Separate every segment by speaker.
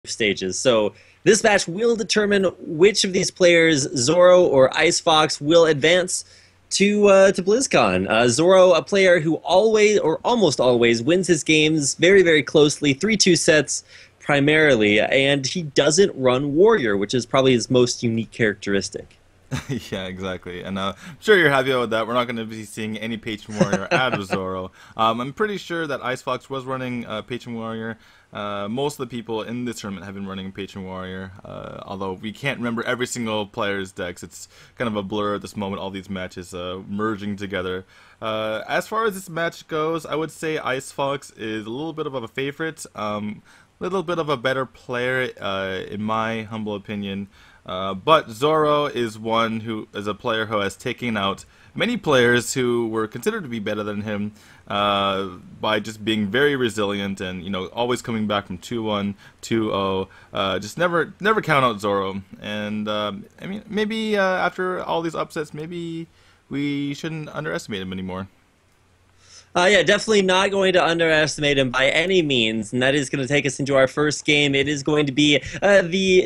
Speaker 1: stages. So this match will determine which of these players, Zoro or Icefox, will advance to BlizzCon. Zoro, a player who always or almost always wins his games very, very closely, 3-2 sets primarily, and he doesn't run Warrior, which is probably his most unique characteristic.
Speaker 2: Yeah, exactly. And I'm sure you're happy with that. We're not going to be seeing any Patron Warrior out of Zoro. I'm pretty sure that Icefox was running Patron Warrior. Most of the people in this tournament have been running Patron Warrior, although we can't remember every single player's decks. It's kind of a blur at this moment, all these matches merging together. As far as this match goes, I would say Icefox is a little bit of a favorite, little bit of a better player, in my humble opinion. But Zoro is one who is a player who has taken out many players who were considered to be better than him by just being very resilient and, you know, always coming back from 2-1, 2-0. Just never count out Zoro. And I mean, maybe after all these upsets, maybe we shouldn't underestimate him anymore.
Speaker 1: Yeah, definitely not going to underestimate him by any means, and that is going to take us into our first game. It is going to be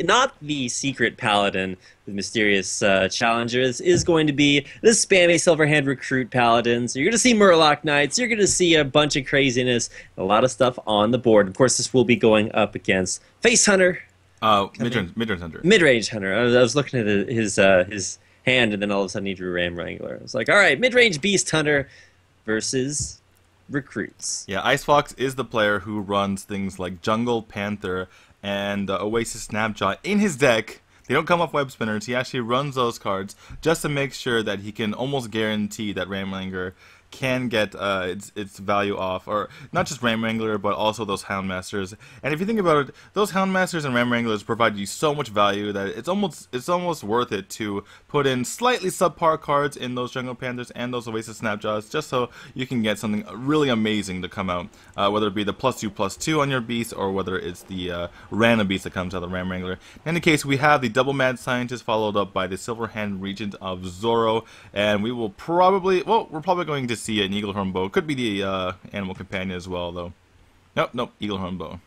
Speaker 1: not the secret paladin, the mysterious challenger. This is going to be the spammy Silverhand recruit paladin. So you're going to see Murloc Knights, you're going to see a bunch of craziness, a lot of stuff on the board. Of course, this will be going up against Face Hunter.
Speaker 2: Mid-range Hunter.
Speaker 1: Mid-range Hunter. I was looking at his hand, and then all of a sudden he drew Ram Wrangler. I was like, all right, mid-range Beast Hunter versus recruits.
Speaker 2: Yeah, Icefox is the player who runs things like Jungle Panther and Oasis Snapjaw in his deck. They don't come off web spinners. He actually runs those cards just to make sure that he can almost guarantee that Ram Wrangler can get its value off, or not just Ram Wrangler, but also those Houndmasters. And if you think about it, those Houndmasters and Ram Wranglers provide you so much value that it's almost worth it to put in slightly subpar cards in those Jungle Panthers and those Oasis Snapjaws, just so you can get something really amazing to come out, whether it be the +2/+2 on your beast, or whether it's the random beast that comes out of the Ram Wrangler. In any case, we have the Double Mad Scientist followed up by the Silverhand Regent of Zoro, and we will probably, well, we're probably going to see an Eaglehorn Bow. Could be the Animal Companion as well, though. Nope, Eaglehorn Bow.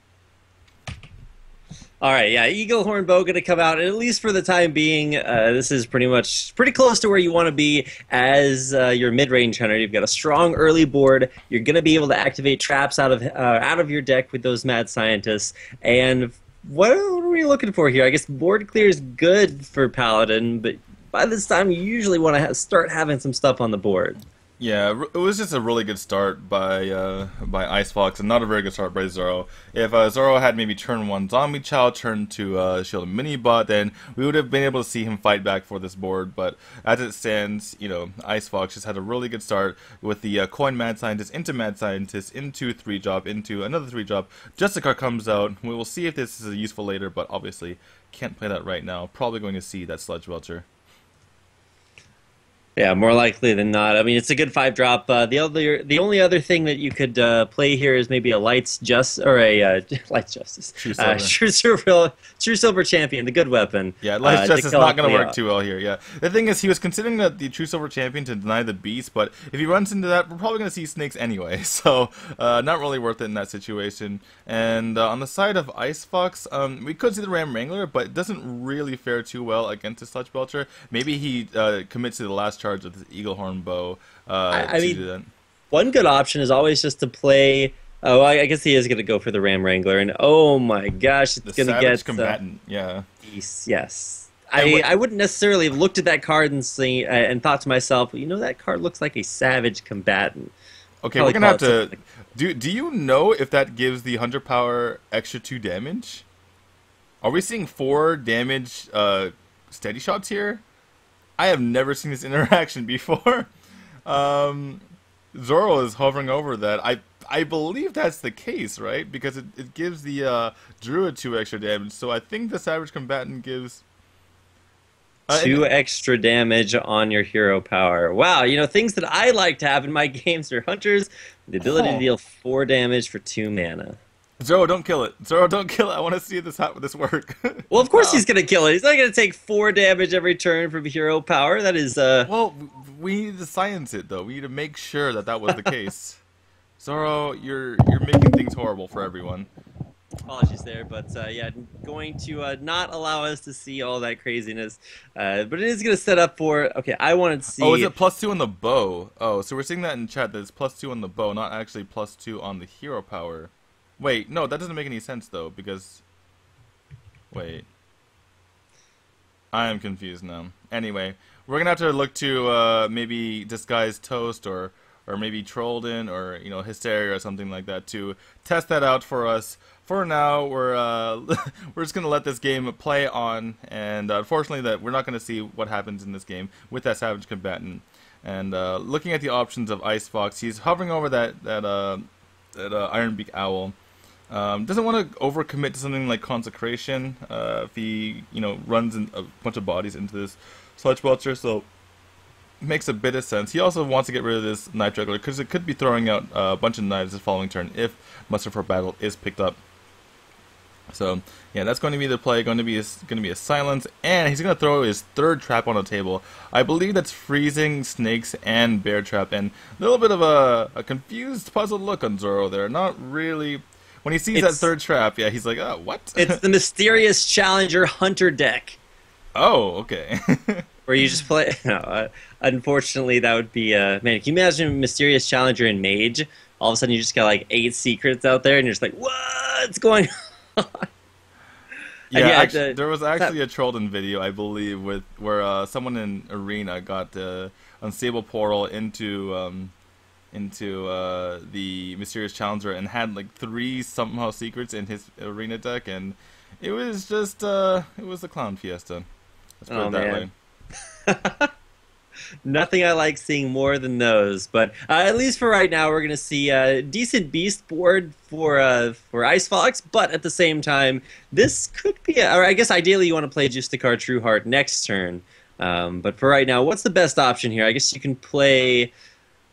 Speaker 1: All right, yeah, Eaglehorn Bow going to come out, and at least for the time being, this is pretty close to where you want to be as your mid-range hunter. You've got a strong early board. You're going to be able to activate traps out of your deck with those Mad Scientists. And what are we looking for here? I guess board clear is good for Paladin, but by this time you usually want to start having some stuff on the board.
Speaker 2: Yeah, it was just a really good start by Icefox, and not a very good start by Zoro. If Zoro had maybe turn 1 Zombie Chow, turn 2 Shield and Minibot, then we would have been able to see him fight back for this board. But as it stands, you know, Icefox just had a really good start with the Coin Mad Scientist into Mad Scientist into 3-drop into another 3-drop. Justicar comes out. We will see if this is useful later, but obviously can't play that right now. Probably going to see that Sludge Welcher.
Speaker 1: Yeah, more likely than not. I mean, it's a good 5-drop. The only other thing that you could play here is maybe a Lights Justice or a Lights Justice, True Silver Champion, the good weapon.
Speaker 2: Yeah, Lights Justice is not going to work too well here. Yeah, the thing is, he was considering the True Silver Champion to deny the Beast, but if he runs into that, we're probably going to see Snakes anyway. So not really worth it in that situation. And on the side of Icefox, we could see the Ram Wrangler, but it doesn't really fare too well against the Sludge Belcher. Maybe he commits to the last charge of the Eaglehorn Bow.
Speaker 1: I mean, one good option is always just to play. Oh, I guess he is going to go for the Ram Wrangler, and oh my gosh, it's going to get
Speaker 2: Combatant. Yeah.
Speaker 1: Yes. I wouldn't necessarily have looked at that card and and thought to myself, well, you know, that card looks like a Savage Combatant.
Speaker 2: Okay, we're gonna have to. Do you know if that gives the Hunter Power extra 2 damage? Are we seeing 4 damage steady shots here? I have never seen this interaction before. Zoro is hovering over that. I believe that's the case, right? Because it gives the Druid 2 extra damage. So I think the Savage Combatant gives
Speaker 1: 2 extra damage on your hero power. Wow, you know, things that I like to have in my games are Hunters, the ability to deal 4 damage for 2 mana.
Speaker 2: Zoro, don't kill it. Zoro, don't kill it. I want to see this work.
Speaker 1: Well, of course he's going to kill it. He's not going to take 4 damage every turn from hero power. That is,
Speaker 2: Well, we need to science it, though. We need to make sure that was the case. Zoro, you're making things horrible for everyone.
Speaker 1: Apologies there, but yeah, going to not allow us to see all that craziness. But it is going to set up for. Okay, I wanted to see.
Speaker 2: Oh, is it +2 on the bow? Oh, so we're seeing that in chat that it's +2 on the bow, not actually +2 on the hero power. Wait, no, that doesn't make any sense though, because. Wait. I am confused now. Anyway, we're gonna have to look to maybe Disguised Toast or maybe Trollden or Hysteria or something like that to test that out for us. For now, we're we're just gonna let this game play on, and unfortunately, that we're not gonna see what happens in this game with that Savage Combatant. And looking at the options of Icefox, he's hovering over that Ironbeak Owl. Doesn't want to overcommit to something like Consecration if he runs a bunch of bodies into this Sludge Belcher, so makes a bit of sense. He also wants to get rid of this Knife Juggler because it could be throwing out a bunch of knives the following turn if Muster for Battle is picked up. So yeah, that's going to be the play. Going to be a silence, and he's going to throw his third trap on the table. I believe that's freezing snakes and bear trap, and a little bit of a confused, puzzled look on Zoro there. Not really. When he sees that third trap, yeah, he's like, oh, what?
Speaker 1: It's the Mysterious Challenger Hunter deck.
Speaker 2: Oh, okay.
Speaker 1: Where you just play. No, unfortunately, that would be man. Can you imagine Mysterious Challenger and Mage? All of a sudden, you just got like 8 secrets out there, and you're just like, what's going on?
Speaker 2: Yeah, actually, there was actually a Trollden video, I believe, where someone in Arena got Unstable Portal into the Mysterious Challenger and had like 3 somehow secrets in his Arena deck, and it was just it was a clown fiesta. Let's put it that way.
Speaker 1: Nothing I like seeing more than those, but at least for right now, we're going to see a decent beast board for Icefox, but at the same time, this could be, or I guess ideally you want to play Justicar Trueheart next turn, but for right now, what's the best option here? I guess you can play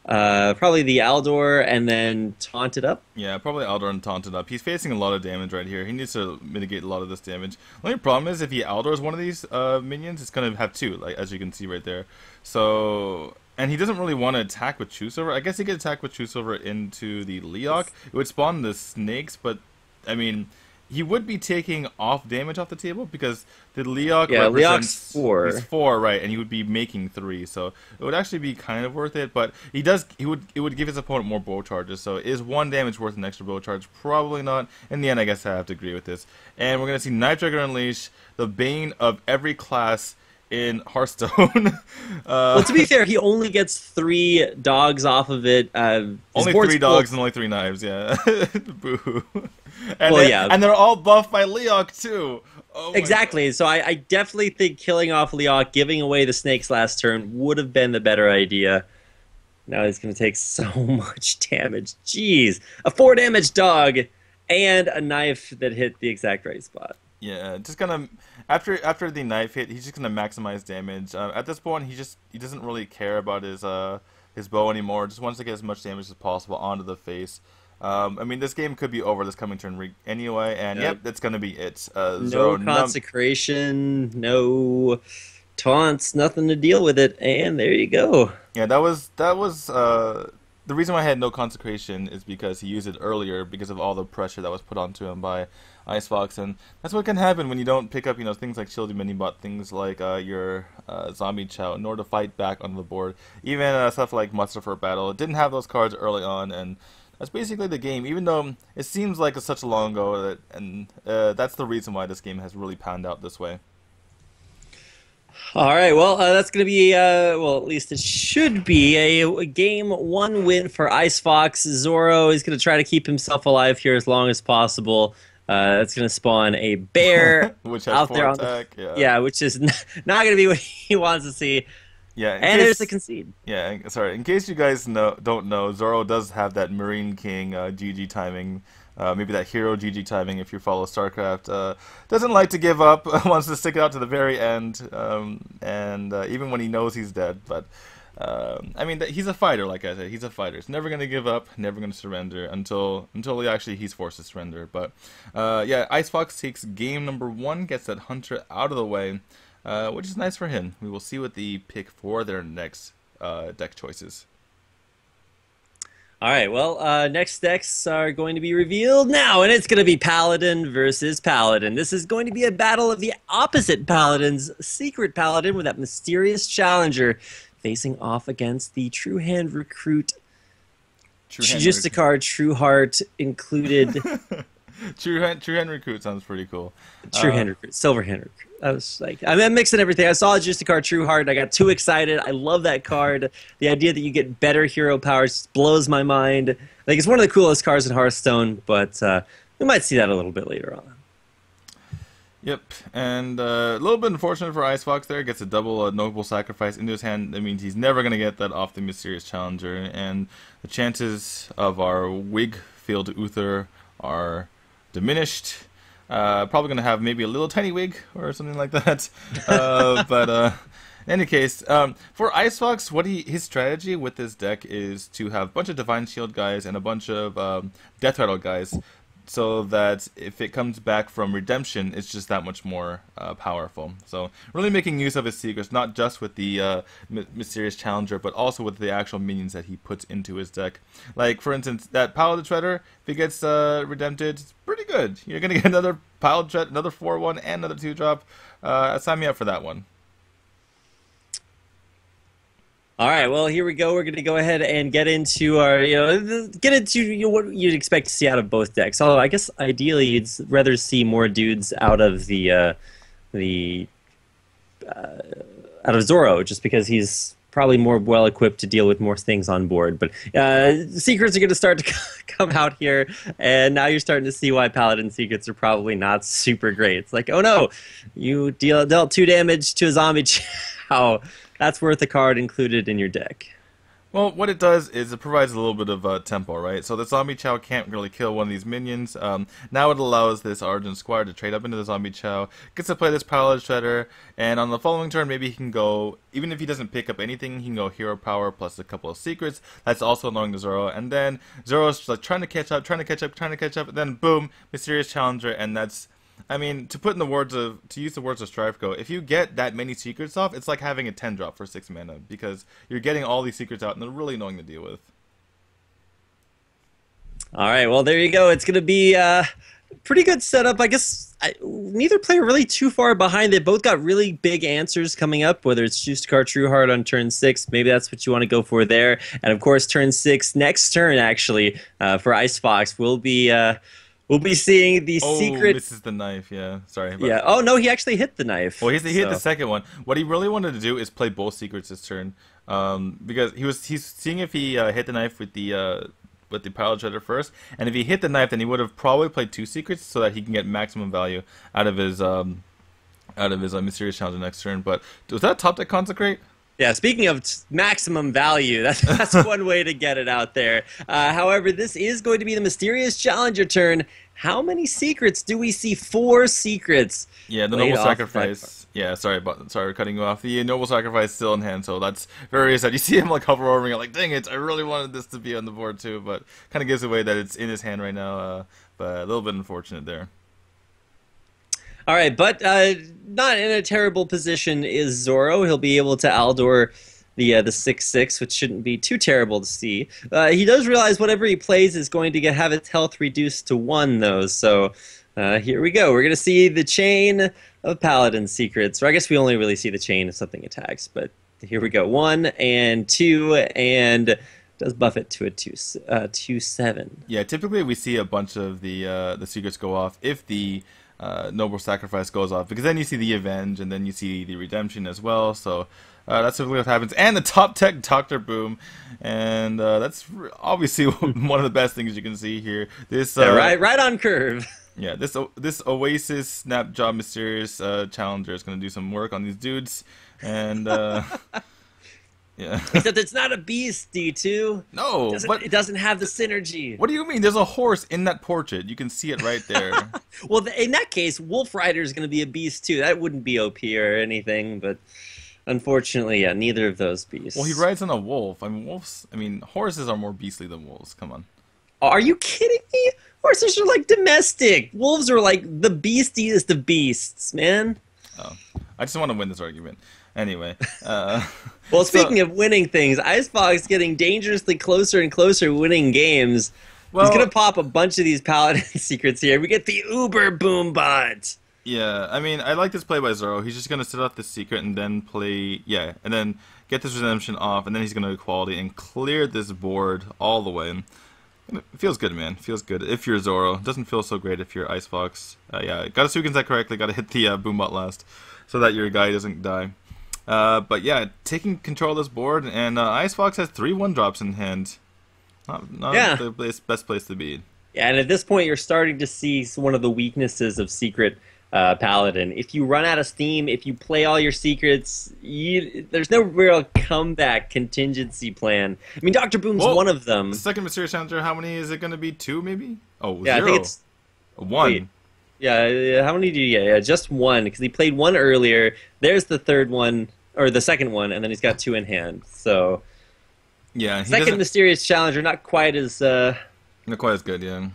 Speaker 1: probably the Aldor and then taunt it up.
Speaker 2: Yeah, probably Aldor and taunt it up. He's facing a lot of damage right here. He needs to mitigate a lot of this damage. The only problem is if he Aldors one of these minions, it's going to have 2, like as you can see right there. So, and he doesn't really want to attack with Truesilver. I guess he could attack with Truesilver into the Leok. It would spawn the snakes, but I mean, he would be taking off damage off the table because the Leok represents...
Speaker 1: Leok's 4.
Speaker 2: He's 4, right, and he would be making 3, so it would actually be kind of worth it, but it would give his opponent more bow charges, so is 1 damage worth an extra bow charge? Probably not. In the end, I guess I have to agree with this. And we're going to see Knife Juggler Unleash, the bane of every class in Hearthstone.
Speaker 1: Well, to be fair, he only gets 3 dogs off of it.
Speaker 2: Only 3 dogs and only 3 knives, yeah. Boo. And
Speaker 1: well, yeah.
Speaker 2: And they're all buffed by Leok, too. Oh
Speaker 1: exactly. So I definitely think killing off Leok, giving away the snakes last turn, would have been the better idea. Now he's going to take so much damage. Jeez. A 4 damage dog and a knife that hit the exact right spot.
Speaker 2: Yeah, just gonna after the knife hit, he's just gonna maximize damage. At this point, he doesn't really care about his bow anymore. Just wants to get as much damage as possible onto the face. I mean, this game could be over this coming turn anyway, and yep, that's gonna be it.
Speaker 1: No consecration, no taunts, nothing to deal with it, and there you go.
Speaker 2: Yeah, that was the reason why I had no consecration is because he used it earlier because of all the pressure that was put onto him by Icefox, and that's what can happen when you don't pick up, things like Shield Minibot, things like your Zombie Chow, in order to fight back onto the board. Even stuff like Muster for Battle, it didn't have those cards early on, and that's basically the game. Even though it seems like it's such a long ago, and that's the reason why this game has really panned out this way.
Speaker 1: All right, well, that's going to be, well, at least it should be a game 1 win for Icefox. Zoro is going to try to keep himself alive here as long as possible. That's going to spawn a bear
Speaker 2: which has
Speaker 1: out
Speaker 2: 4
Speaker 1: there.
Speaker 2: attack,
Speaker 1: yeah, which is not going to be what he wants to see.
Speaker 2: Yeah,
Speaker 1: and there's the concede.
Speaker 2: Yeah, sorry. In case you guys don't know, Zoro does have that Marine King GG timing. Maybe that hero GG timing if you follow StarCraft. Doesn't like to give up, wants to stick it out to the very end, and even when he knows he's dead. But, I mean, he's a fighter, like I said. He's a fighter. He's never going to give up, never going to surrender until he's forced to surrender. But, yeah, Icefox takes game number 1, gets that Hunter out of the way, which is nice for him. We will see what the pick for their next deck choices.
Speaker 1: All right, well, next decks are going to be revealed now, and it's going to be Paladin versus Paladin. This is going to be a battle of the opposite Paladins, Secret Paladin with that mysterious challenger facing off against the True Hand Recruit, Justicar True Heart included.
Speaker 2: True Hand Recruit sounds pretty cool.
Speaker 1: True Hand Recruit, Silver Hand Recruit. I was like, I'm mixing everything. I saw Justicar True Heart. I got too excited. I love that card. The idea that you get better hero powers blows my mind. Like, it's one of the coolest cards in Hearthstone, but we might see that a little bit later on.
Speaker 2: Yep, and a little bit unfortunate for Icefox there. Gets a double Noble Sacrifice into his hand. That means he's never going to get that off the Mysterious Challenger, and the chances of our Wig-Field Uther are diminished. Probably going to have maybe a little tiny wig or something like that. But in any case, for Icefox, his strategy with this deck is to have a bunch of Divine Shield guys and a bunch of Death Rattle guys, so that if it comes back from Redemption, it's just that much more powerful. So really making use of his secrets, not just with the Mysterious Challenger, but also with the actual minions that he puts into his deck. Like, for instance, that Paladin Treader, if it gets Redempted, it's pretty good. You're going to get another Paladin Treader, another 4-1, and another 2-drop. Sign me up for that one.
Speaker 1: All right, well, here we go. We're going to go ahead and get into our, what you'd expect to see out of both decks. Although I guess ideally you'd rather see more dudes out of Zoro, just because he's probably more well equipped to deal with more things on board. But secrets are going to start to come out here, and now you're starting to see why Paladin secrets are probably not super great. It's like, oh no, you dealt 2 damage to a zombie chow. That's worth a card included in your deck.
Speaker 2: Well, what it does is it provides a little bit of tempo, right? So the Zombie Chow can't really kill one of these minions. Now it allows this Argent Squire to trade up into the Zombie Chow, gets to play this Paladin Shredder, and on the following turn, maybe he can go, even if he doesn't pick up anything, he can go Hero Power plus a couple of secrets. That's also annoying to Zoro. And then Zoro's like trying to catch up, and then boom, Mysterious Challenger, and that's... I mean, to use the words of Strifeco, if you get that many secrets off, it's like having a 10-drop for 6 mana, because you're getting all these secrets out, and they're really annoying to deal with.
Speaker 1: All right, well, there you go. It's going to be a pretty good setup. I guess neither player really too far behind. They both got really big answers coming up, whether it's Justicar True Heart on turn 6. Maybe that's what you want to go for there. And, of course, turn 6, next turn, actually, for Icefox, will be... We'll be seeing the secret... Oh,
Speaker 2: misses the knife, yeah. Sorry.
Speaker 1: Yeah. Oh, no, he actually hit the knife.
Speaker 2: Well, he hit the second one. What he really wanted to do is play both secrets this turn. Because he's seeing if he hit the knife with the Pilot Shredder first. And if he hit the knife, then he would have probably played 2 secrets so that he can get maximum value out of his Mysterious Challenger next turn. But was that top deck Consecrate?
Speaker 1: Yeah, speaking of maximum value, that's one way to get it out there. However, this is going to be the Mysterious Challenger turn. How many secrets do we see? 4 secrets.
Speaker 2: Yeah, the Noble Sacrifice. Yeah, sorry for cutting you off. The Noble Sacrifice is still in hand, so that's very sad. You see him like hover over me, like, dang it, I really wanted this to be on the board too, but kind of gives away that it's in his hand right now. But a little bit unfortunate there.
Speaker 1: All right, but not in a terrible position is Zoro. He'll be able to Aldor the 6/6, which shouldn't be too terrible to see. He does realize whatever he plays is going to have its health reduced to 1, though. So here we go. We're going to see the chain of Paladin secrets. Or I guess we only really see the chain if something attacks. But here we go. 1 and 2 and... does buff it to a 2/7.
Speaker 2: Yeah, typically we see a bunch of the secrets go off if the Noble Sacrifice goes off, because then you see the Avenge and then you see the Redemption as well. So that's typically what happens. And the top tech Dr. Boom, and that's obviously one of the best things you can see here. This
Speaker 1: right on curve.
Speaker 2: Yeah, this Oasis Snapjob Mysterious Challenger is going to do some work on these dudes, and yeah.
Speaker 1: Except it's not a beast, D2.
Speaker 2: No,
Speaker 1: it doesn't have the synergy.
Speaker 2: What do you mean? There's a horse in that portrait. You can see it right there.
Speaker 1: Well, in that case, Wolf Rider is going to be a beast too. That wouldn't be OP or anything, but unfortunately, yeah, neither of those beasts.
Speaker 2: Well, he rides on a wolf. I mean, horses are more beastly than wolves. Come on.
Speaker 1: Are you kidding me? Horses are like domestic. Wolves are like the beastiest of beasts, man.
Speaker 2: Oh, I just want to win this argument. Anyway.
Speaker 1: Well, speaking of winning things, Icefox getting dangerously closer and closer winning games. He's going to pop a bunch of these Paladin secrets here. We get the Uber Boom Bot.
Speaker 2: Yeah, I mean, I like this play by Zoro. He's just going to set up this secret and then play, yeah, and then get this redemption off, and then he's going to equality and clear this board all the way. It feels good, man. Feels good if you're Zoro. It doesn't feel so great if you're Icefox. Yeah, got to Suigen's that correctly. Got to hit the Boombot last so that your guy doesn't die. But yeah, taking control of this board, and Icefox has 3 1-drops in hand. Not the best place to be.
Speaker 1: Yeah, and at this point, you're starting to see one of the weaknesses of Secret Paladin. If you run out of steam, if you play all your secrets, there's no real comeback contingency plan. I mean, Dr. Boom's one of them.
Speaker 2: The second Mysterious Challenger, how many is it going to be? 2, maybe? Oh,
Speaker 1: yeah,
Speaker 2: 0.
Speaker 1: I think it's
Speaker 2: 1.
Speaker 1: Wait. Yeah, how many do you get? Yeah, just 1, because he played 1 earlier. There's the third one, or the second one, and then he's got 2 in hand. So,
Speaker 2: yeah,
Speaker 1: second Mysterious Challenger, not quite as
Speaker 2: not quite as good, yeah.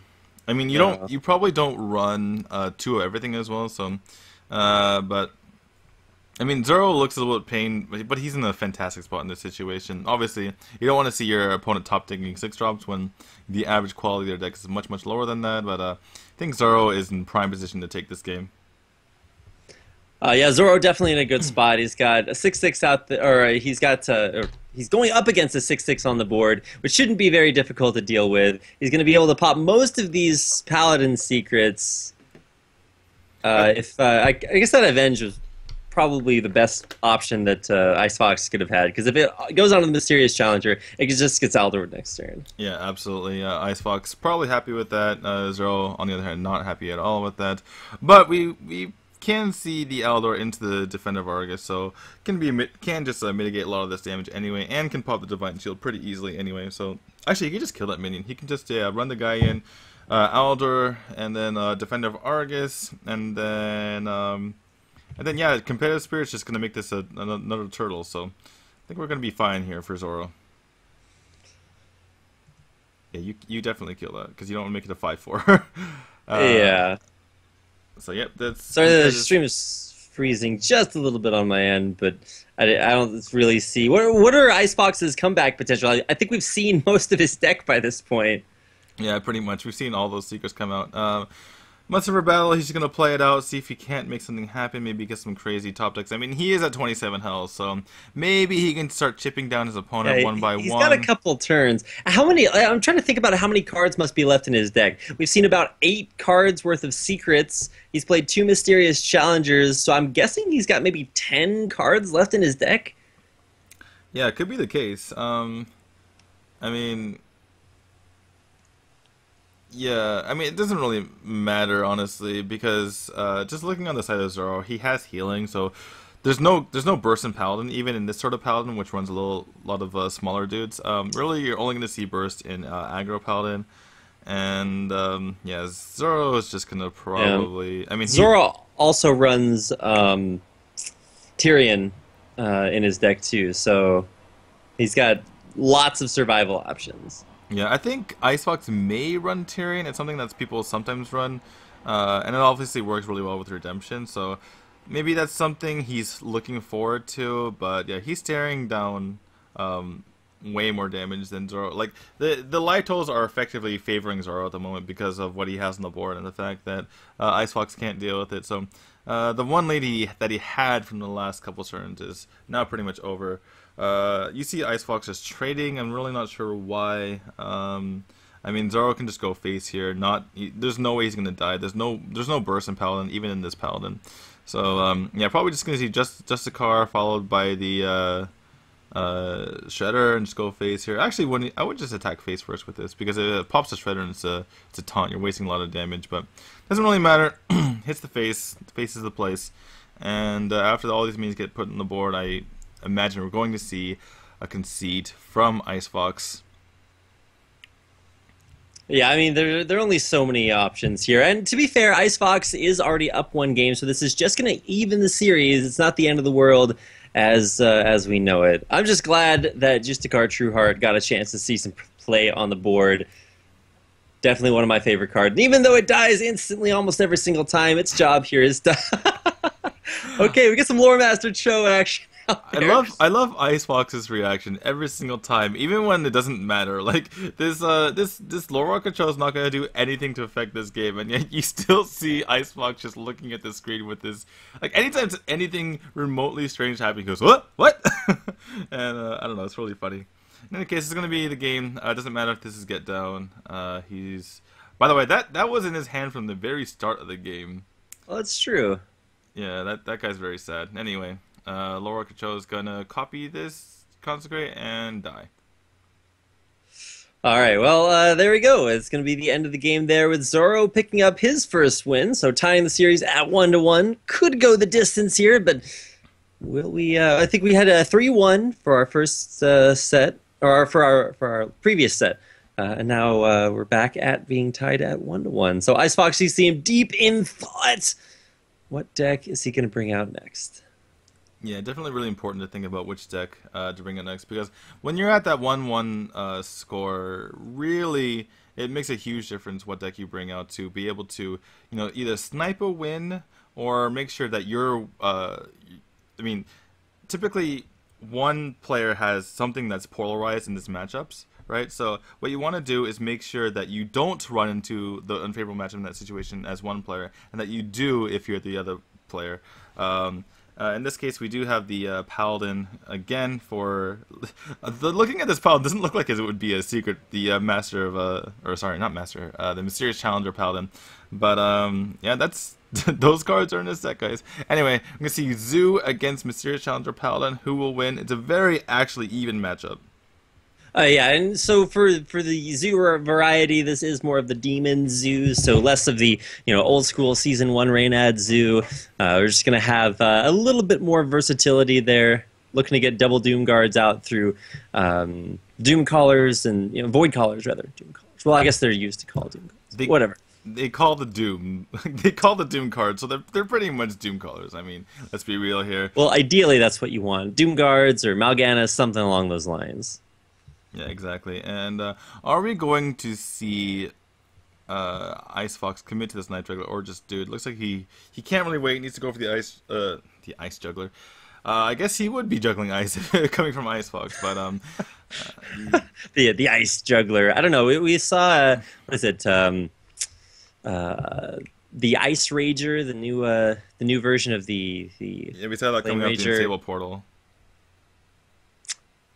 Speaker 2: I mean, you probably don't run 2 of everything as well, so, but, I mean, Zoro looks a little bit pain, but he's in a fantastic spot in this situation. Obviously, you don't want to see your opponent top taking 6 drops when the average quality of their deck is much, much lower than that, but I think Zoro is in prime position to take this game.
Speaker 1: Yeah, Zoro definitely in a good spot. He's got a 6/6 out there, or he's got he's going up against a 6/6 on the board, which shouldn't be very difficult to deal with. He's going to be able to pop most of these Paladin secrets. I guess that Avenge was probably the best option that Icefox could have had, because if it goes on to the Mysterious Challenger, it just gets Aldor next turn.
Speaker 2: Yeah, absolutely. Icefox probably happy with that. Zoro, on the other hand, not happy at all with that. But we can see the Aldor into the Defender of Argus, so can just mitigate a lot of this damage anyway, and can pop the Divine Shield pretty easily anyway. So actually, he can just kill that minion. He can just run the guy in, Aldor, and then Defender of Argus, and then yeah, Competitive Spirit's just gonna make this another turtle. So I think we're gonna be fine here for Zoro. Yeah, you definitely kill that because you don't want to make it a 5/4.
Speaker 1: Yeah.
Speaker 2: So yep, that's.
Speaker 1: Sorry, the stream is freezing just a little bit on my end, but I don't really see what are Icefox's comeback potential. I think we've seen most of his deck by this point.
Speaker 2: Yeah, pretty much. We've seen all those secrets come out. Monster for Battle, he's going to play it out, see if he can't make something happen, maybe get some crazy top decks. I mean, he is at 27 health, so maybe he can start chipping down his opponent one by one.
Speaker 1: He's got a couple turns. How many? I'm trying to think about how many cards must be left in his deck. We've seen about 8 cards worth of secrets. He's played 2 Mysterious Challengers, so I'm guessing he's got maybe 10 cards left in his deck.
Speaker 2: Yeah, it could be the case. I mean... Yeah, I mean, it doesn't really matter, honestly, because just looking on the side of Zoro, he has healing, so there's no burst in Paladin, even in this sort of Paladin, which runs a lot of smaller dudes. Really, you're only going to see burst in aggro Paladin, and yeah, Zoro is just going to probably... I mean,
Speaker 1: Zoro also runs Tyrion in his deck, too, so he's got lots of survival options.
Speaker 2: Yeah, I think Icefox may run Tyrion. It's something that people sometimes run, and it obviously works really well with Redemption, so maybe that's something he's looking forward to, but yeah, he's staring down way more damage than Zoro. Like, the life totals are effectively favoring Zoro at the moment because of what he has on the board and the fact that Icefox can't deal with it, so the one lady that he had from the last couple turns is now pretty much over. You see Icefox just trading. I'm really not sure why. I mean, Zoro can just go face here. There's no way he's gonna die. There's no burst in Paladin, even in this Paladin. So yeah, probably just gonna see just a car followed by the Shredder and just go face here. Actually, I would just attack face first with this because it pops the Shredder and it's a taunt. You're wasting a lot of damage, but doesn't really matter. Hits the face. The face is the place. And after all these minions get put on the board, I imagine we're going to see a concede from Icefox.
Speaker 1: Yeah, I mean, there are only so many options here. And to be fair, Icefox is already up 1 game, so this is just going to even the series. It's not the end of the world as we know it. I'm just glad that Justicar Trueheart got a chance to see some play on the board. Definitely one of my favorite cards. And even though it dies instantly almost every single time, its job here is done. Okay, we get some Lore Master Cho action out there.
Speaker 2: I love Icefox's reaction every single time, even when it doesn't matter. Like this Lore Cho is not gonna do anything to affect this game, and yet you still see Icefox just looking at the screen with this. Like anytime anything remotely strange happens, he goes what? And I don't know, it's really funny. In any case, it's gonna be the game. It doesn't matter if this is Get Down. He's, by the way, that was in his hand from the very start of the game.
Speaker 1: Well, that's true.
Speaker 2: Yeah, that guy's very sad. Anyway, Laura Cacho is gonna copy this Consecrate and die.
Speaker 1: All right, well, there we go. It's going to be the end of the game there with Zoro picking up his first win. So tying the series at 1-1 could go the distance here, but will we? I think we had a 3-1 for our first set, or for our previous set, and now we're back at being tied at 1-1. So Icefox, you see him deep in thought. What deck is he going to bring out next?
Speaker 2: Yeah, definitely really important to think about which deck to bring out next, because when you're at that 1-1 score, really it makes a huge difference what deck you bring out to be able to, either snipe a win or make sure that you're. I mean, typically one player has something that's polarized in these matchups, right? So what you want to do is make sure that you don't run into the unfavorable matchup in that situation as one player, and that you do if you're the other player. In this case, we do have the Paladin again for... looking at this Paladin doesn't look like it would be a secret, the Master of... or sorry, not Master, the Mysterious Challenger Paladin. But, yeah, that's... those cards are in this deck, guys. Anyway, I'm going to see Zoo against Mysterious Challenger Paladin. Who will win? It's a very, actually, even matchup.
Speaker 1: Yeah, and so for the zoo variety, this is more of the demon zoo, so less of the old school season 1 Reynad zoo. We're just gonna have a little bit more versatility there, looking to get double Doom guards out through Doom Callers and Void Callers rather. Doom Callers. Well, I guess they're used to call Doom Callers. Whatever.
Speaker 2: They call the Doom. They call the Doom cards, so they're pretty much Doom Callers. I mean, let's be real here.
Speaker 1: Well, ideally, that's what you want: Doom guards or Mal'Ganis, something along those lines.
Speaker 2: Yeah, exactly. And are we going to see Icefox commit to this Night Juggler, or just do it? Looks like he can't really wait. He needs to go for the Ice Juggler. I guess he would be juggling ice coming from Icefox, but
Speaker 1: the Ice Juggler. I don't know. We saw what is it? The Ice Rager, the new version of the
Speaker 2: yeah, we saw that coming up the Disable Portal.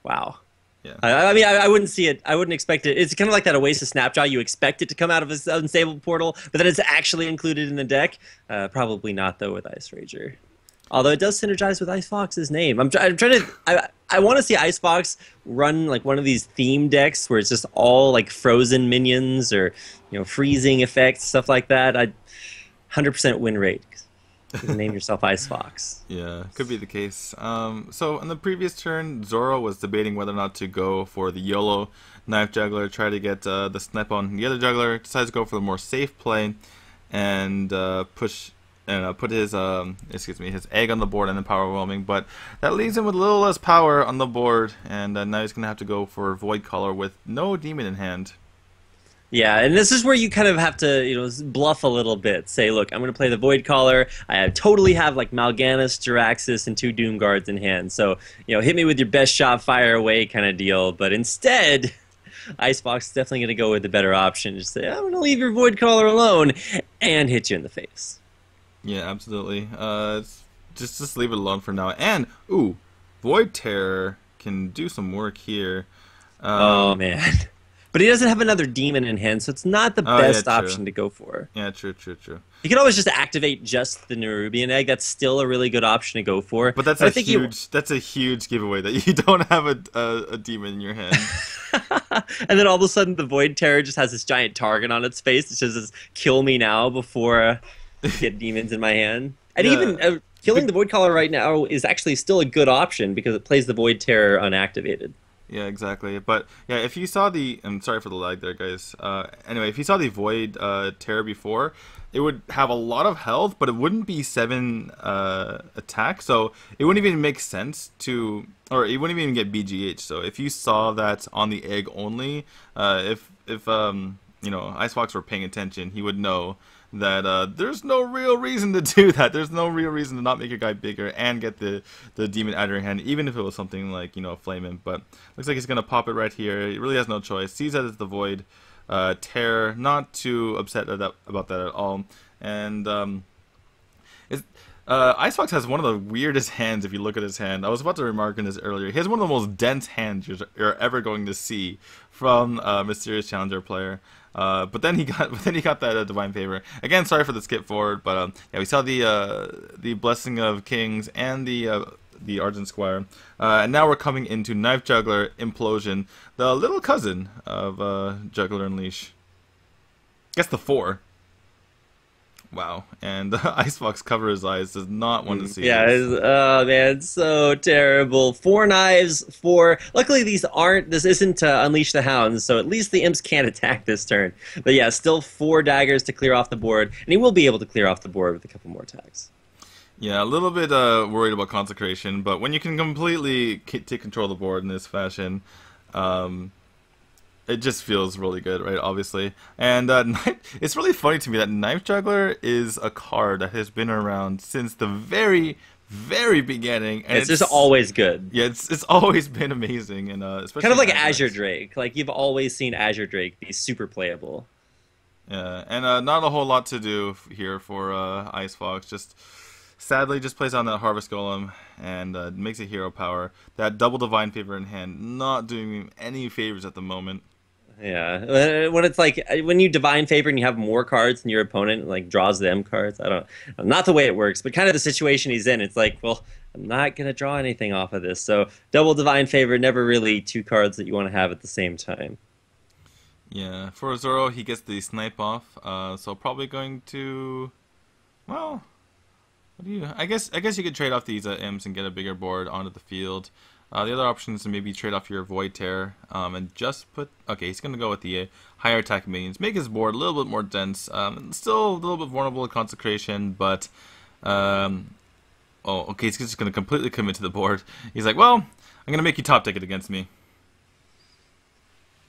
Speaker 1: Wow.
Speaker 2: Yeah.
Speaker 1: I mean, I wouldn't see it. I wouldn't expect it. It's kind of like that Oasis Snapshot. You expect it to come out of a unstable portal, but then it's actually included in the deck. Probably not, though, with Ice Rager. Although it does synergize with Icefox's name. I'm trying to. I want to see Icefox run like one of these theme decks where it's just all like frozen minions or freezing effects, stuff like that. 100% win rate. You can name yourself Icefox.
Speaker 2: Yeah, could be the case. So in the previous turn, Zoro was debating whether or not to go for the YOLO Knife Juggler, try to get the snipe on the other juggler. Decides to go for the more safe play and push and put his his egg on the board and then power overwhelming. But that leaves him with a little less power on the board, and now he's gonna have to go for Void Caller with no demon in hand.
Speaker 1: Yeah, and this is where you kind of have to, bluff a little bit. Say, look, I'm going to play the Void Caller. I totally have, like, Mal'Ganis, Jiraxis, and 2 Doom Guards in hand. So, hit me with your best shot, fire away kind of deal. But instead, Icefox is definitely going to go with the better option. Just say, I'm going to leave your Void Caller alone and hit you in the face.
Speaker 2: Yeah, absolutely. Just leave it alone for now. And, ooh, Void Terror can do some work here.
Speaker 1: Oh, man. But he doesn't have another demon in hand, so it's not the best option to go for.
Speaker 2: Yeah, true.
Speaker 1: You can always just activate just the Nerubian Egg. That's still a really good option to go for.
Speaker 2: But that's a huge giveaway that you don't have a demon in your hand.
Speaker 1: And then all of a sudden, the Void Terror just has this giant target on its face. It says, "Kill me now before I get demons in my hand." And even killing the Void Caller right now is actually still a good option because it plays the Void Terror unactivated.
Speaker 2: Yeah, exactly. But yeah, if you saw I'm sorry for the lag there, guys. Anyway, if you saw the Void Terror before, it would have a lot of health, but it wouldn't be 7 attack, so it wouldn't even make sense to, or it wouldn't even get BGH. So if you saw that on the egg only, if Icefox were paying attention, he would know that there's no real reason to do that. There's no real reason to not make your guy bigger and get the demon out of your hand, even if it was something like, you know, Flame Imp. But looks like he's going to pop it right here. He really has no choice. Sees that as the Void. Terror, not too upset about that at all. And Icefox has one of the weirdest hands if you look at his hand. I was about to remark on this earlier. He has one of the most dense hands you're ever going to see from a Mysterious Challenger player. But then he got that Divine Favor. Again, sorry for the skip forward, but yeah, we saw the Blessing of Kings and the Argent Squire. And now we're coming into Knife Juggler Implosion, the little cousin of Juggler Unleash. I guess the 4. Wow, and Icefox cover his eyes, does not want to see this.
Speaker 1: Oh man, it's so terrible. 4 knives, 4... Luckily this isn't Unleash the Hounds, so at least the imps can't attack this turn. But yeah, still 4 daggers to clear off the board, and he will be able to clear off the board with a couple more attacks.
Speaker 2: Yeah, a little bit worried about Consecration, but when you can completely take control of the board in this fashion, it just feels really good, right, obviously. And it's really funny to me that Knife Juggler is a card that has been around since the very, very beginning. And
Speaker 1: it's just always good.
Speaker 2: Yeah, it's always been amazing. And especially
Speaker 1: kind of like Azure Drake. Like, you've always seen Azure Drake be super playable.
Speaker 2: Yeah, and not a whole lot to do here for Icefox. Just sadly just plays on that Harvest Golem and makes a hero power. That double Divine Favor in hand, not doing him any favors at the moment.
Speaker 1: Yeah, when it's like when you Divine Favor and you have more cards than your opponent, like draws them cards. Not the way it works, but kind of the situation he's in. It's like, well, I'm not gonna draw anything off of this. So double Divine Favor, never really 2 cards that you want to have at the same time.
Speaker 2: Yeah, for Zoro, he gets the snipe off. So probably going to, well, what do you? I guess you could trade off these imps and get a bigger board onto the field. The other option is to maybe trade off your Void Terror and just put... Okay, he's going to go with the higher attack minions. Make his board a little bit more dense. Still a little bit vulnerable to Consecration, but... oh, okay, he's just going to completely commit to the board. He's like, well, I'm going to make you top ticket against me.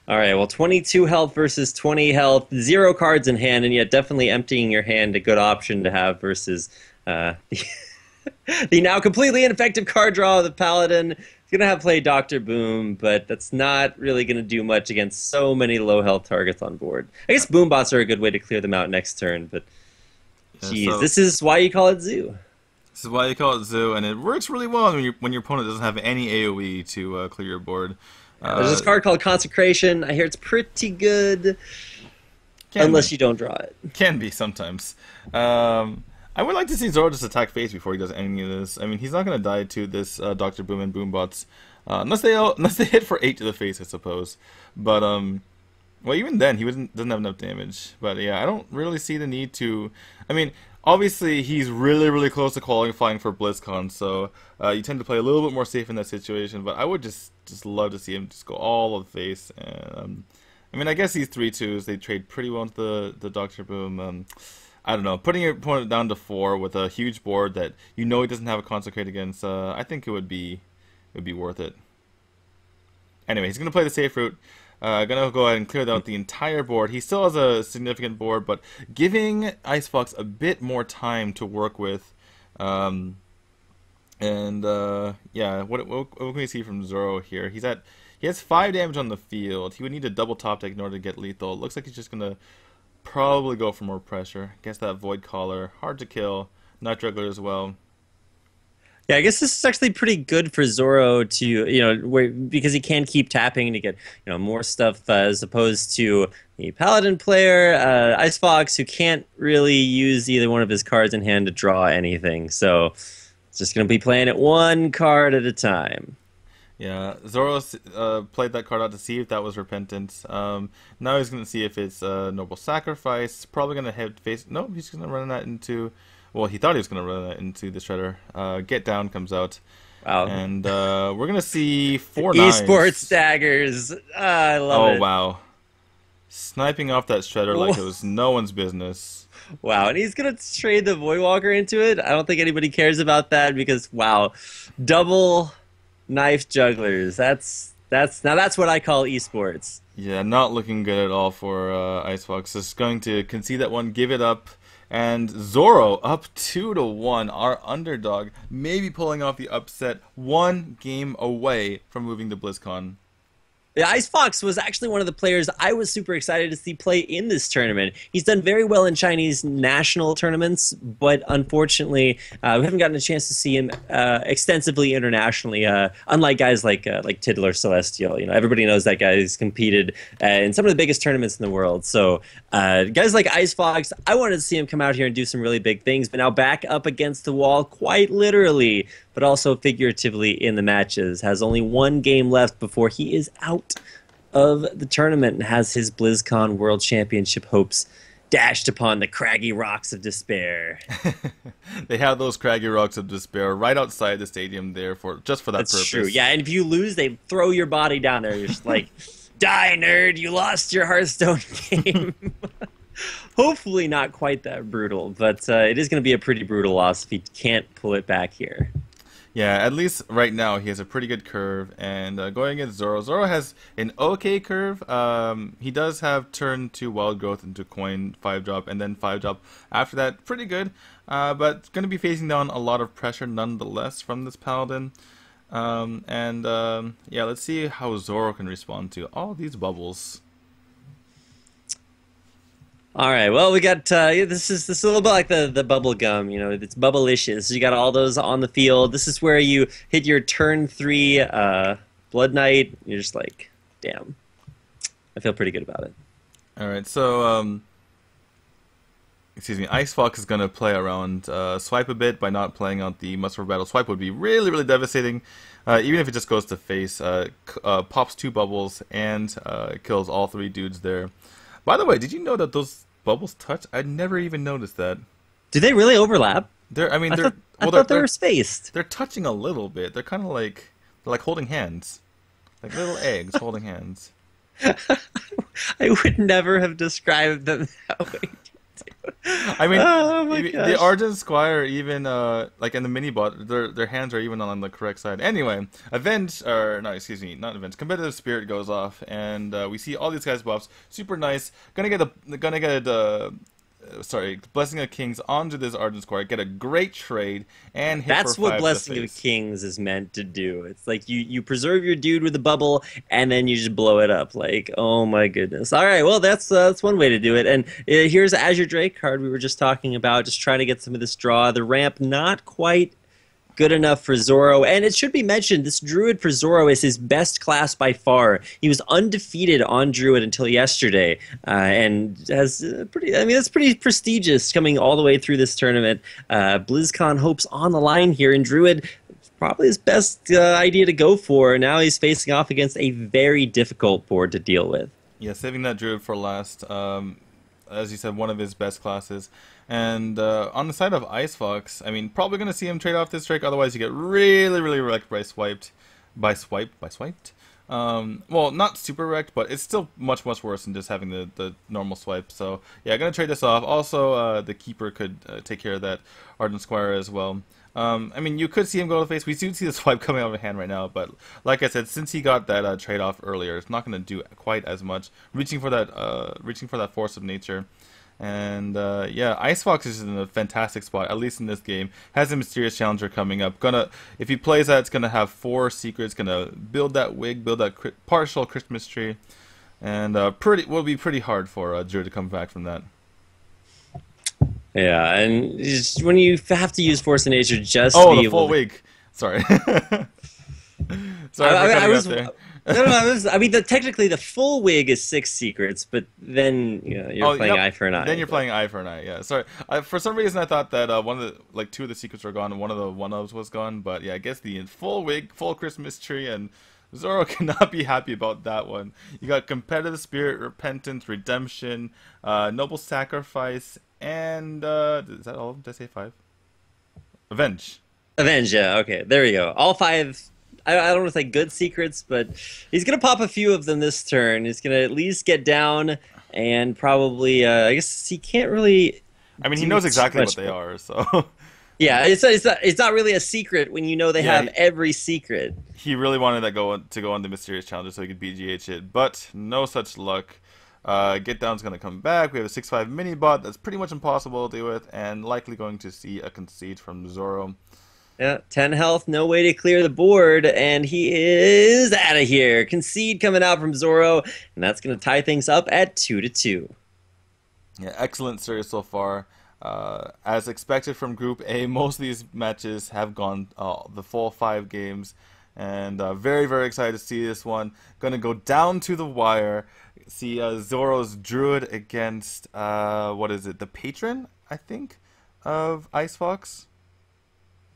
Speaker 1: Alright, well, 22 health versus 20 health. 0 cards in hand, and yet definitely emptying your hand a good option to have versus... the now completely ineffective card draw of the Paladin. He's going to have play Dr. Boom, but that's not really going to do much against so many low health targets on board. I guess Boom Bots are a good way to clear them out next turn, but geez, so this is why you call it Zoo.
Speaker 2: This is why you call it Zoo, and it works really well when your opponent doesn't have any AoE to clear your board.
Speaker 1: There's this card called Consecration. I hear it's pretty good, unless you don't draw it.
Speaker 2: Can be sometimes. I would like to see Zoro just attack face before he does any of this. I mean, he's not going to die to this Dr. Boom and Boom Bots. Unless they hit for 8 to the face, I suppose. But, well, even then, he doesn't have enough damage. But, yeah, I don't really see the need to... I mean, obviously, he's really, really close to qualifying for Blizzcon, so you tend to play a little bit more safe in that situation. But I would just love to see him just go all of the face. And, I mean, I guess these 3-2s, they trade pretty well into the Dr. Boom. I don't know, putting your opponent down to 4 with a huge board that you know he doesn't have a Consecrate against, I think it would be worth it. Anyway, he's going to play the safe route. Going to go ahead and clear out the entire board. He still has a significant board, but giving Icefox a bit more time to work with. Yeah, what can we see from Zoro here? He has 5 damage on the field. He would need a double top deck in order to get lethal. It looks like he's just going to probably go for more pressure. Guess that Void Caller, hard to kill. Knife Juggler as well.
Speaker 1: Yeah, I guess this is actually pretty good for Zoro to, because he can keep tapping to get, more stuff as opposed to the Paladin player, Icefox, who can't really use either one of his cards in hand to draw anything. So it's just going to be playing it 1 card at a time.
Speaker 2: Yeah, Zoro played that card out to see if that was Repentance. Now he's going to see if it's Noble Sacrifice. Probably going to head face... Nope, he's going to run that into... Well, he thought he was going to run that into the Shredder. Get Down comes out.
Speaker 1: Wow.
Speaker 2: And we're going to see 4 knives.
Speaker 1: Esports daggers. I love it.
Speaker 2: Oh, wow. Sniping off that Shredder like it was no one's business.
Speaker 1: Wow, and he's going to trade the Voidwalker into it? I don't think anybody cares about that because, wow, double... Knife Jugglers. That's what I call esports.
Speaker 2: Yeah, not looking good at all for Icefox. Just going to concede that one, give it up, And Zoro up 2-1, our underdog, maybe pulling off the upset, 1 game away from moving to BlizzCon.
Speaker 1: The Icefox was actually one of the players I was super excited to see play in this tournament. He's done very well in Chinese national tournaments, but unfortunately, we haven't gotten a chance to see him extensively internationally. Unlike guys like Tiddler Celestial, everybody knows that guy's competed in some of the biggest tournaments in the world. So guys like Icefox, I wanted to see him come out here and do some really big things, but now back up against the wall, quite literally, but also figuratively in the matches. Has only 1 game left before he is out of the tournament and has his BlizzCon World Championship hopes dashed upon the craggy rocks of despair.
Speaker 2: They have those craggy rocks of despair right outside the stadium there just for that purpose.
Speaker 1: That's true. Yeah, and if you lose, they throw your body down there. You're just like, die, nerd! You lost your Hearthstone game. Hopefully not quite that brutal, but it is going to be a pretty brutal loss if he can't pull it back here.
Speaker 2: Yeah, at least right now he has a pretty good curve, and going against Zoro. Zoro has an okay curve. He does have turn 2 Wild Growth into Coin 5-drop, and then 5-drop after that. Pretty good, but going to be facing down a lot of pressure nonetheless from this Paladin. Yeah, let's see how Zoro can respond to all these bubbles.
Speaker 1: All right, well, we got, this is a little bit like the bubble gum, it's bubblicious. You got all those on the field. This is where you hit your turn 3 Blood Knight. You're just like, damn, I feel pretty good about it.
Speaker 2: All right, so, excuse me, Icefox is going to play around Swipe a bit by not playing out the Must for Battle. Swipe would be really, really devastating, even if it just goes to face, pops 2 bubbles, and kills all 3 dudes there. By the way, did you know that those bubbles touch? I never even noticed that.
Speaker 1: Do they really overlap?
Speaker 2: I
Speaker 1: thought they were spaced.
Speaker 2: They're touching a little bit. They're kind of like holding hands, like little eggs holding hands.
Speaker 1: I would never have described them that way.
Speaker 2: I mean,
Speaker 1: oh
Speaker 2: the Argent Squire, even like in the mini bot, their hands are even on the correct side. Anyway, Competitive Spirit goes off, and we see all these guys' buffs. Super nice. Blessing of Kings onto this Argent Squire, get a great trade, and hit
Speaker 1: That's
Speaker 2: for
Speaker 1: what
Speaker 2: 5
Speaker 1: Blessing of Kings is meant to do. It's like you preserve your dude with a bubble, and then you just blow it up. Like, oh my goodness. All right, well, that's one way to do it. And here's Azure Drake card we were just talking about, just trying to get some of this draw. The ramp not quite good enough for Zoro, and it should be mentioned, this Druid for Zoro is his best class by far. He was undefeated on Druid until yesterday, and has that's pretty prestigious coming all the way through this tournament. BlizzCon hopes on the line here, and Druid probably his best idea to go for. Now he's facing off against a very difficult board to deal with.
Speaker 2: Yeah, saving that Druid for last. As you said, one of his best classes. And on the side of Icefox, I mean, probably going to see him trade off this Drake. Otherwise, you get really, really wrecked by swiped. Well, not super wrecked, but it's still much, much worse than just having the normal swipe. So, yeah, going to trade this off. Also, the Keeper could take care of that Ardent Squire as well. I mean, you could see him go to face. We do see the swipe coming out of hand right now, but like I said, since he got that trade-off earlier, it's not going to do quite as much. Reaching for that Force of Nature. And yeah, Icefox is in a fantastic spot, at least in this game. Has a Mysterious Challenger coming up. If he plays that, it's gonna have 4 secrets. Gonna build that wig, build that partial Christmas tree, and will be pretty hard for Drew to come back from that.
Speaker 1: Yeah, and just when you have to use Force of Nature, just
Speaker 2: the full wig. Sorry. Sorry for cutting out there.
Speaker 1: I mean, technically the full wig is 6 secrets, but then you're playing eye for an eye.
Speaker 2: Then you're playing eye for an eye. Yeah, sorry. For some reason I thought that 2 of the secrets were gone, and one of the one-ofs was gone. But yeah, I guess the full wig, full Christmas tree, and Zoro cannot be happy about that one. You got Competitive Spirit, Repentance, Redemption, Noble Sacrifice, and is that all of them? Did I say 5? Avenge.
Speaker 1: Avenge. Yeah. Okay. There we go. All 5. I don't want to say good secrets, but he's going to pop a few of them this turn. He's going to at least get down, and probably, I guess he can't really...
Speaker 2: I mean, he knows exactly what they are, so...
Speaker 1: Yeah, it's not really a secret when you know they have every secret.
Speaker 2: He really wanted that to go on the Mysterious Challenger so he could BGH it, but no such luck. Get Down's going to come back. We have a 6-5 mini bot that's pretty much impossible to deal with, and likely going to see a concede from Zoro.
Speaker 1: Yeah, 10 health, no way to clear the board, and he is out of here. Concede coming out from Zoro, and that's going to tie things up at 2-2.
Speaker 2: Yeah, excellent series so far. As expected from Group A, most of these matches have gone the full 5 games, and very, very excited to see this one. Going to go down to the wire. See Zoro's Druid against, what is it, the patron, I think, of Icefox?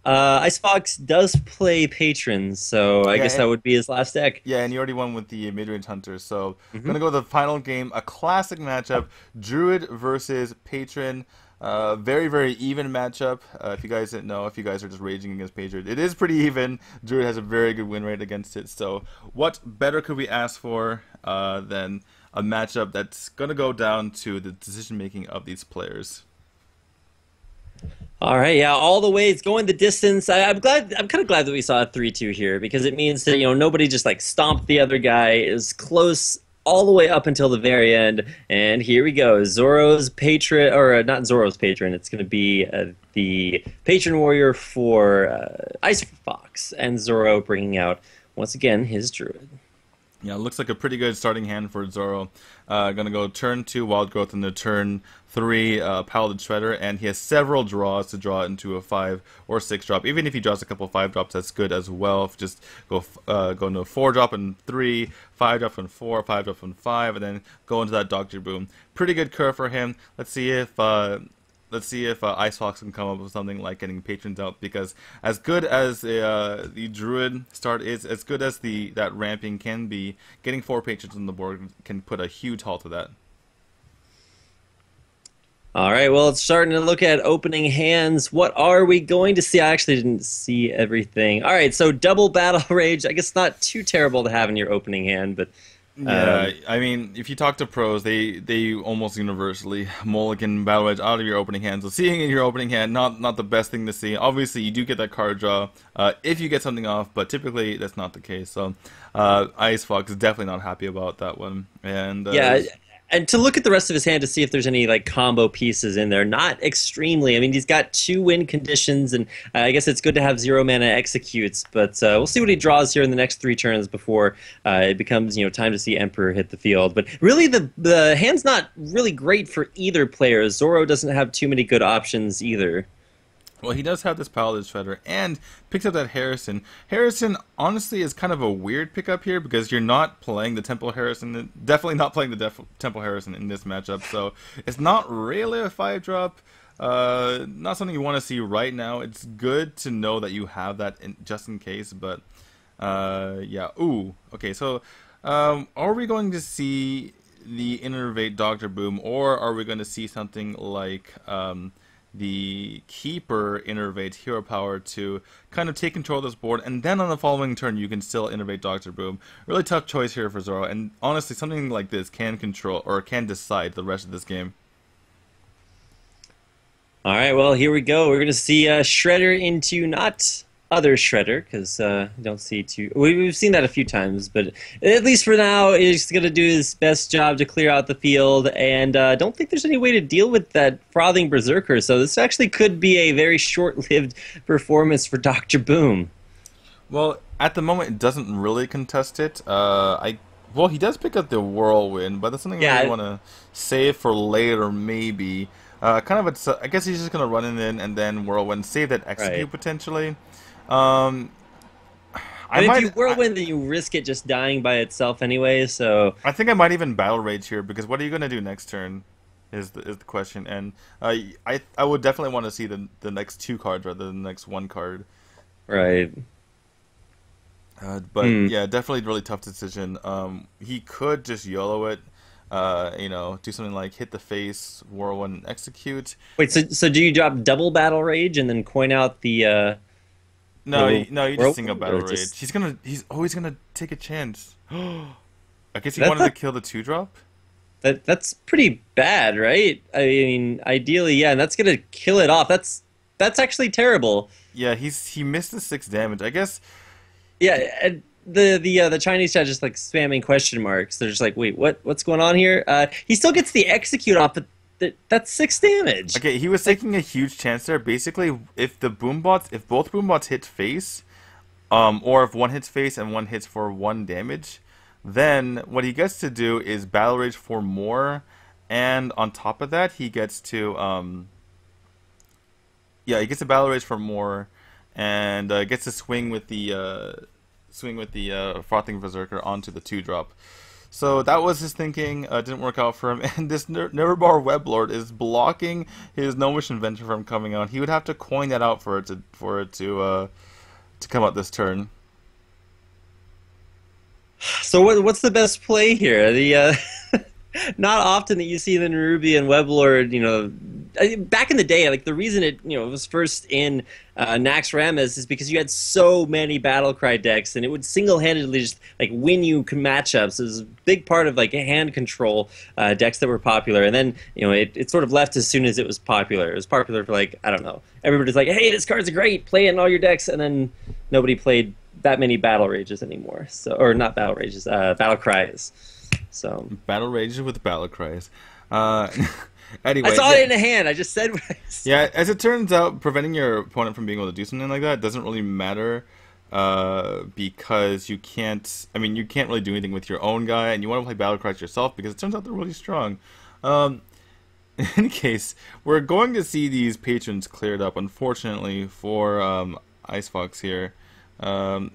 Speaker 1: Icefox does play patrons, so I guess that would be his last deck.
Speaker 2: Yeah, and he already won with the mid-range hunter, so gonna go to the final game, a classic matchup, Druid versus Patron. Very, very even matchup. If you guys didn't know, if you guys are just raging against Patron, it is pretty even. Druid has a very good win rate against it, so what better could we ask for than a matchup that's gonna go down to the decision-making of these players.
Speaker 1: All right, yeah, all the way. It's going the distance. I'm kind of glad that we saw a 3-2 here because it means that nobody just like stomped the other guy. Is close all the way up until the very end. And here we go, Zoro's patron, or not Zoro's patron. It's going to be the patron warrior for Icefox, and Zoro bringing out once again his druid.
Speaker 2: Yeah, it looks like a pretty good starting hand for Zoro. Gonna go turn 2 Wild Growth and the turn 3 Paladin Shredder, and he has several draws to draw into a 5 or 6 drop. Even if he draws a couple 5 drops, that's good as well. If just go into a 4 drop and 3, 5 drop and 4, 5 drop and 5, and then go into that Dr. Boom. Pretty good curve for him. Let's see if Icefox can come up with something like getting patrons out, because as good as the Druid start is, as good as that ramping can be, getting 4 patrons on the board can put a huge halt to that.
Speaker 1: All right, well, it's starting to look at opening hands. What are we going to see? I actually didn't see everything. All right, so double Battle Rage. I guess not too terrible to have in your opening hand, but...
Speaker 2: Yeah, I mean, if you talk to pros, they almost universally mulligan Battle Rage out of your opening hand. So seeing in your opening hand, not the best thing to see. Obviously, you do get that card draw if you get something off, but typically that's not the case. So Icefox is definitely not happy about that one. And
Speaker 1: yeah. And to look at the rest of his hand to see if there's any like combo pieces in there, not extremely. I mean, he's got 2 win conditions, and I guess it's good to have 0 mana executes. But we'll see what he draws here in the next 3 turns before it becomes time to see Emperor hit the field. But really, the hand's not really great for either player. Zoro doesn't have too many good options either.
Speaker 2: Well, he does have this Paladin Shredder and picks up that Harrison. Harrison, honestly, is kind of a weird pickup here because you're not playing the Temple Harrison. Definitely not playing the Temple Harrison in this matchup. So it's not really a 5-drop. Not something you want to see right now. It's good to know that you have that just in case. But yeah. Ooh. Okay. So are we going to see the Innervate Dr. Boom, or are we going to see something like... the Keeper Innervate Hero Power to kind of take control of this board, and then on the following turn you can still Innervate Dr. Boom. Really tough choice here for Zoro, and honestly something like this can control, or can decide the rest of this game.
Speaker 1: Alright, well here we go. We're going to see Shredder into not other Shredder, because don't see too... We've seen that a few times, but at least for now, he's going to do his best job to clear out the field, and don't think there's any way to deal with that Frothing Berserker, so this actually could be a very short-lived performance for Dr. Boom.
Speaker 2: Well, at the moment, it doesn't really contest it. Well, he does pick up the Whirlwind, but that's something I want to save for later, maybe. I guess he's just going to run it in and then Whirlwind, save that execute potentially.
Speaker 1: If you Whirlwind, then you risk it just dying by itself anyway, so...
Speaker 2: I think I might even Battle Rage here, because what are you going to do next turn is the question, and I would definitely want to see the next 2 cards rather than the next 1 card.
Speaker 1: Right.
Speaker 2: But yeah, definitely really tough decision. He could just YOLO it, do something like hit the face, Whirlwind, execute.
Speaker 1: Wait, so do you drop double Battle Rage and then coin out the...
Speaker 2: No, you just single Battle Rage. He's always gonna take a chance. I guess he wanted to kill the 2-drop?
Speaker 1: That's pretty bad, right? I mean, ideally, yeah, and that's gonna kill it off. That's actually terrible.
Speaker 2: Yeah, he missed the 6 damage. I guess.
Speaker 1: Yeah, and the Chinese chat just like spamming question marks. They're just like, wait, what's going on here? He still gets the execute off, but that's 6 damage.
Speaker 2: Okay, he was taking a huge chance there. Basically, if both boombots hit face, or if one hits face and one hits for 1 damage, then what he gets to do is battle rage for more, and on top of that, he gets to he gets to battle rage for more, and gets to swing with the frothing berserker onto the 2-drop. So that was his thinking. Didn't work out for him, and this Neverbar Weblord is blocking his No Mission Venture from coming out. He would have to coin that out for it to come out this turn.
Speaker 1: So what's the best play here? The not often that you see the Nerubian Weblord, back in the day, like the reason it was first in Nax Rammes is because you had so many Battlecry decks, and it would single-handedly just like win you matchups. It was a big part of like hand control decks that were popular, and then it sort of left as soon as it was popular. It was popular for like, I don't know, everybody's like, hey, this card's great, play it in all your decks, and then nobody played that many Battle Rages anymore. So, or not Battle Rages, Battle Cries. So
Speaker 2: Battle Rages with Battle Cries. Anyway,
Speaker 1: I saw it in a hand. I just said what I said.
Speaker 2: Yeah, as it turns out, preventing your opponent from being able to do something like that doesn't really matter, because you can't really do anything with your own guy, and you want to play Battle Cries yourself because it turns out they're really strong. In any case, we're going to see these patrons cleared up, unfortunately, for Icefox here.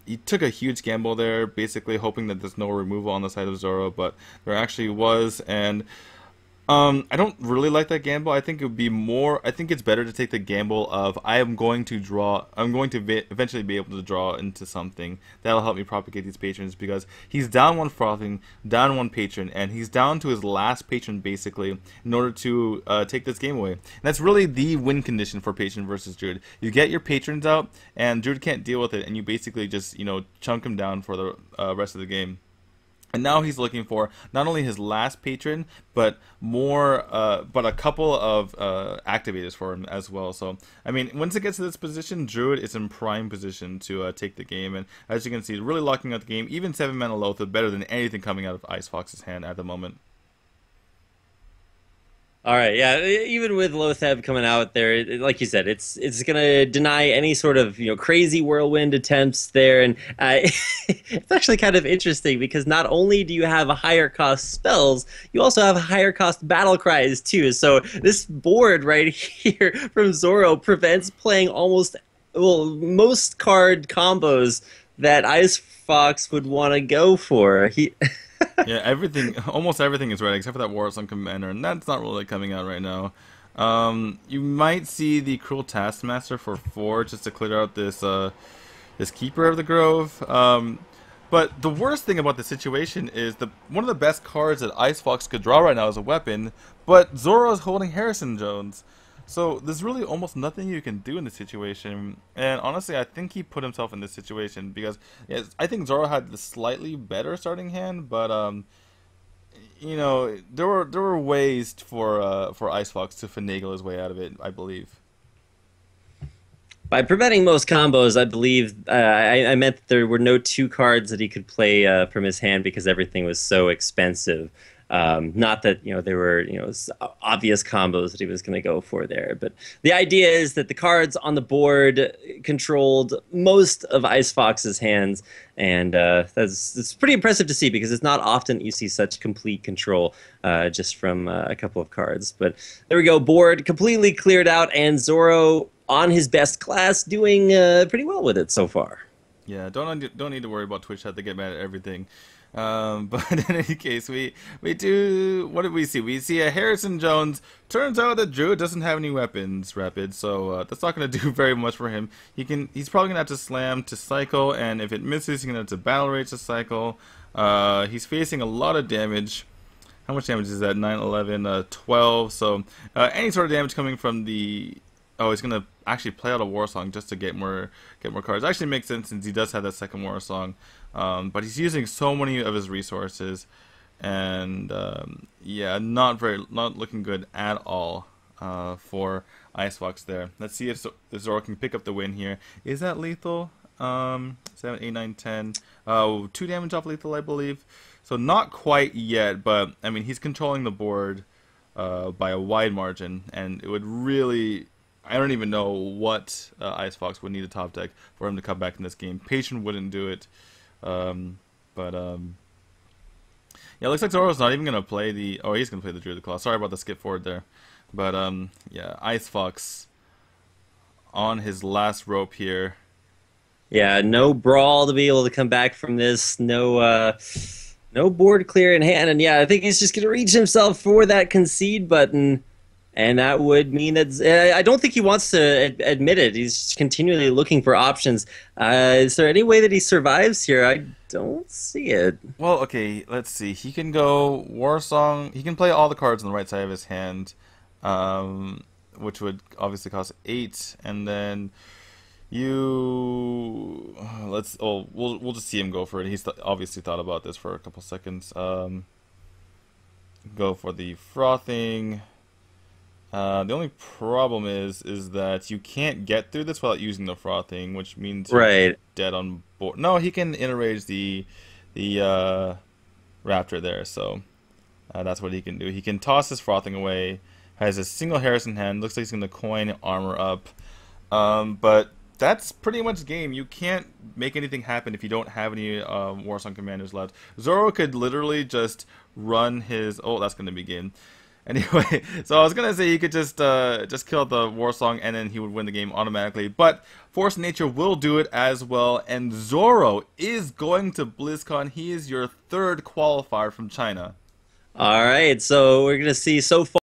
Speaker 2: He took a huge gamble there, basically hoping that there's no removal on the side of Zoro, but there actually was, and I don't really like that gamble. I think it would be more. I think it's better to take the gamble of I'm going to eventually be able to draw into something that'll help me propagate these patrons, because he's down 1 frothing, down 1 patron, and he's down to his last patron basically in order to take this game away. And that's really the win condition for patron versus Druid. You get your patrons out, and Druid can't deal with it, and you basically just chunk him down for the rest of the game. And now he's looking for not only his last patron, but a couple of activators for him as well. So, I mean, once it gets to this position, Druid is in prime position to take the game. And as you can see, really locking out the game. Even 7-mana Lothar better than anything coming out of Icefox's hand at the moment.
Speaker 1: All right, yeah. Even with Lothab coming out there, like you said, it's gonna deny any sort of crazy whirlwind attempts there, and it's actually kind of interesting because not only do you have a higher cost spells, you also have higher cost battle cries too. So this board right here from Zoro prevents playing most card combos that Icefox would want to go for.
Speaker 2: Yeah, almost everything is right except for that Warsong Commander, and that's not really coming out right now. You might see the Cruel Taskmaster for 4 just to clear out this Keeper of the Grove. But the worst thing about the situation is one of the best cards that Icefox could draw right now is a weapon, but Zoro is holding Harrison Jones. So there's really almost nothing you can do in this situation, and honestly, I think he put himself in this situation because I think Zoro had the slightly better starting hand, but there were ways for Icefox to finagle his way out of it, I believe.
Speaker 1: By preventing most combos, I believe I meant that there were no 2 cards that he could play from his hand because everything was so expensive. Not that there were obvious combos that he was going to go for there, but the idea is that the cards on the board controlled most of Icefox's hands, and it's pretty impressive to see because it's not often you see such complete control just from a couple of cards. But there we go, board completely cleared out, and Zoro on his best class doing pretty well with it so far.
Speaker 2: Yeah, don't need to worry about Twitch chat. They get mad at everything. But in any case, we do. What did we see? We see a Harrison Jones. Turns out that Druid doesn't have any weapons, Rapid, so that's not going to do very much for him. He's probably going to have to slam to cycle, and if it misses, he's going to have to battle rage to cycle. He's facing a lot of damage. How much damage is that? 9, 11, 12. So any sort of damage coming from the... Oh, he's going to actually play out a War Song just to get more cards. Actually makes sense since he does have that second War Song. But he's using so many of his resources, and yeah, not looking good at all for Icefox there. Let's see if Zoro can pick up the win here. Is that lethal? 7, 8, 9, 10. 2 damage off lethal, I believe. So not quite yet, but I mean he's controlling the board by a wide margin, and it would really, I don't even know what Icefox would need a top deck for him to come back in this game. Patient wouldn't do it, but yeah, it looks like Zoro's not even gonna play the. Oh, he's gonna play the Druid Claw. Sorry about the skip forward there, but yeah, Icefox on his last rope here.
Speaker 1: Yeah, no brawl to be able to come back from this. No, no board clear in hand, and yeah, I think he's just gonna reach himself for that concede button, and that would mean that I don't think he wants to admit it. He's continually looking for options. Is there any way that he survives here? I don't see it.
Speaker 2: Well, okay, let's see. He can go War Song. He can play all the cards on the right side of his hand, which would obviously cost 8, and then we'll just see him go for it. He's obviously thought about this for a couple seconds. Go for the frothing. The only problem is that you can't get through this without using the frothing, which means you're dead on board. No, he can interrage the raptor there, so that's what he can do. He can toss his frothing away. Has a single Harris in hand. Looks like he's going to coin armor up, but that's pretty much game. You can't make anything happen if you don't have any Warsong commanders left. Zoro could literally just run his. Oh, that's going to be game. Anyway, so I was gonna say he could just kill the Warsong and then he would win the game automatically. But Force of Nature will do it as well, and Zoro is going to Blizzcon. He is your 3rd qualifier from China.
Speaker 1: All right, so we're gonna see so far.